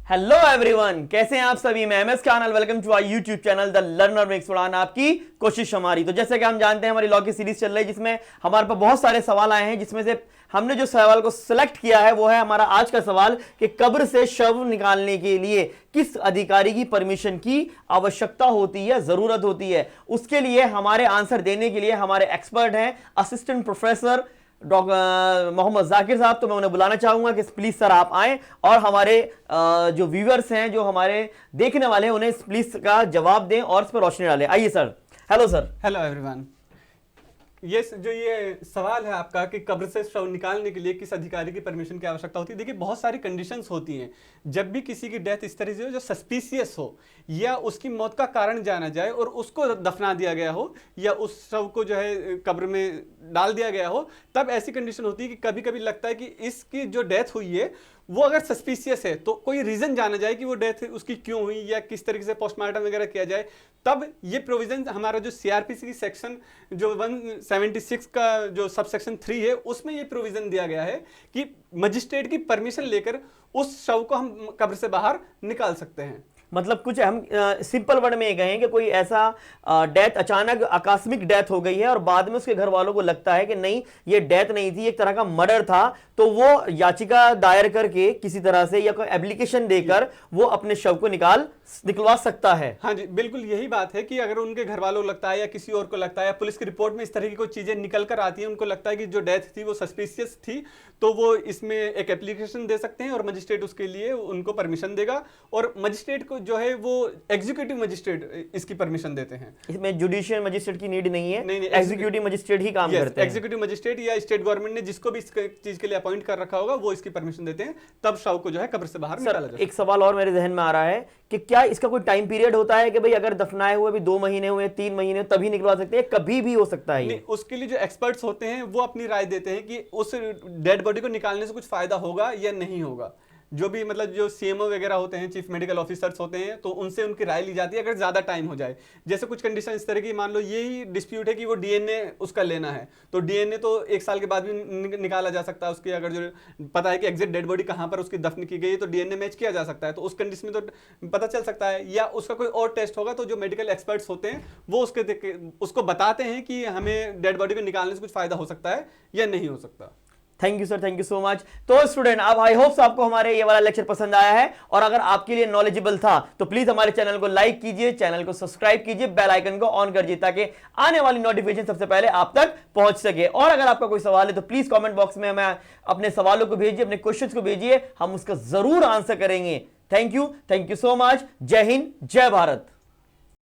Hello everyone, कैसे हैं आप सभी। मैं MS Khan, welcome to our YouTube channel the learner makes Udaan. आपकी कोशिश हमारी। तो जैसे कि हम जानते हैं हमारी लॉ की सीरीज चल रही है जिसमें हमारे पास बहुत सारे सवाल आए हैं, जिसमें से हमने जो सवाल को सिलेक्ट किया है वो है हमारा आज का सवाल कि कब्र से शव निकालने के लिए किस अधिकारी की परमिशन की आवश्यकता होती है, जरूरत होती है। उसके लिए हमारे आंसर देने के लिए हमारे एक्सपर्ट हैं assistant professor doctor Mohammad Zakir sahab. तो मैं उन्हें बुलाना चाहूंगा कि प्लीज सर आप आएं और हमारे जो व्यूअर्स हैं, जो हमारे देखने वाले हैं, उन्हें प्लीज का जवाब दें और इस पर रोशनी डालें। आइए sir. Hello sir. Hello everyone. ये सवाल है आपका कि कब्र से शव निकालने के लिए किस अधिकारी की परमिशन की आवश्यकता होती है। देखिए, बहुत सारी कंडीशंस होती हैं। जब भी किसी की डेथ इस तरह से हो जो सस्पिशियस हो, या उसकी मौत का कारण जाना जाए और उसको दफना दिया गया हो, या उस शव को जो है कब्र में डाल दिया गया हो, तब ऐसी कंडीशन होती है कि कभी कभी लगता है कि इसकी जो डेथ हुई है वो अगर सस्पिशियस है, तो कोई रीजन जाना जाए कि वो डेथ उसकी क्यों हुई या किस तरीके से पोस्टमार्टम वगैरह किया जाए, तब ये प्रोविजन हमारा जो सीआरपीसी की सेक्शन जो 176 का जो सब सेक्शन 3 है, उसमें ये प्रोविजन दिया गया है कि मजिस्ट्रेट की परमिशन लेकर उस शव को हम कब्र से बाहर निकाल सकते हैं। मतलब कुछ हम सिंपल वर्ड में ये कहें कि कोई ऐसा डेथ, अचानक आकस्मिक डेथ हो गई है और बाद में उसके घर वालों को लगता है कि नहीं ये डेथ नहीं थी, एक तरह का मर्डर था, तो वो याचिका दायर करके किसी तरह से या कोई एप्लीकेशन देकर वो अपने शव को निकलवा सकता है। हाँ जी, बिल्कुल यही बात है कि अगर उनके घर वालों को लगता है या किसी और को लगता है या पुलिस की रिपोर्ट में इस तरह की कोई चीजें निकल कर आती है, उनको लगता है कि जो डेथ थी वो सस्पिशियस थी, तो वो इसमें एक एप्लीकेशन दे सकते हैं और मजिस्ट्रेट उसके लिए उनको परमिशन देगा। और मजिस्ट्रेट को जो है वो एग्जीक्यूटिव मजिस्ट्रेट इसकी परमिशन देते हैं। इसमें जुडिशियल मजिस्ट्रेट की नीड नहीं है, नहीं, एग्जीक्यूटिव मजिस्ट्रेट ही काम करते हैं। एग्जीक्यूटिव मजिस्ट्रेट या स्टेट गवर्नमेंट ने जिसको भी इस चीज के लिए अपॉइंट कर रखा होगा वो इसकी परमिशन देते हैं, तब शव को जो है कब्र से बाहर निकाला जाता है। एक सवाल और मेरे जहन में आ रहा है कि क्या इसका कोई टाइम पीरियड होता है कि भाई अगर दफनाए हुए भी 2 महीने हुए, 3 महीने तभी निकलवा सकते हैं, कभी भी हो सकता है? नहीं, उसके लिए जो एक्सपर्ट्स होते हैं वो अपनी राय देते हैं कि उस डेड बॉडी को निकालने से कुछ फायदा होगा या नहीं होगा। जो भी मतलब जो सीएमओ वगैरह होते हैं, चीफ मेडिकल ऑफिसर्स होते हैं, तो उनसे उनकी राय ली जाती है अगर ज्यादा टाइम हो जाए। जैसे कुछ कंडीशन इस तरह की, मान लो यही डिस्प्यूट है कि वो डीएनए उसका लेना है, तो डीएनए तो 1 साल के बाद भी निकाला जा सकता है। उसकी अगर जो पता है कि एग्जैक्ट डेड बॉडी कहाँ पर उसकी दफन की गई है, तो डीएनए मैच किया जा सकता है, तो उस कंडीशन में तो पता चल सकता है। या उसका कोई और टेस्ट होगा, तो जो मेडिकल एक्सपर्ट्स होते हैं वो उसको बताते हैं कि हमें डेड बॉडी को निकालने से कुछ फायदा हो सकता है या नहीं हो सकता। Thank you sir, thank you so much. तो स्टूडेंट, अब आई होप्स आपको हमारे ये वाला लेक्चर पसंद आया है, और अगर आपके लिए नॉलेजेबल था तो प्लीज हमारे चैनल को लाइक कीजिए, चैनल को सब्सक्राइब कीजिए, बेल आइकन को ऑन कर दीजिए ताकि आने वाली नोटिफिकेशन सबसे पहले आप तक पहुंच सके। और अगर आपका कोई सवाल है तो प्लीज कमेंट बॉक्स में हमें अपने सवालों को भेजिए, अपने क्वेश्चंस को भेजिए, हम उसका जरूर आंसर करेंगे। Thank you so much. जय हिंद, जय भारत।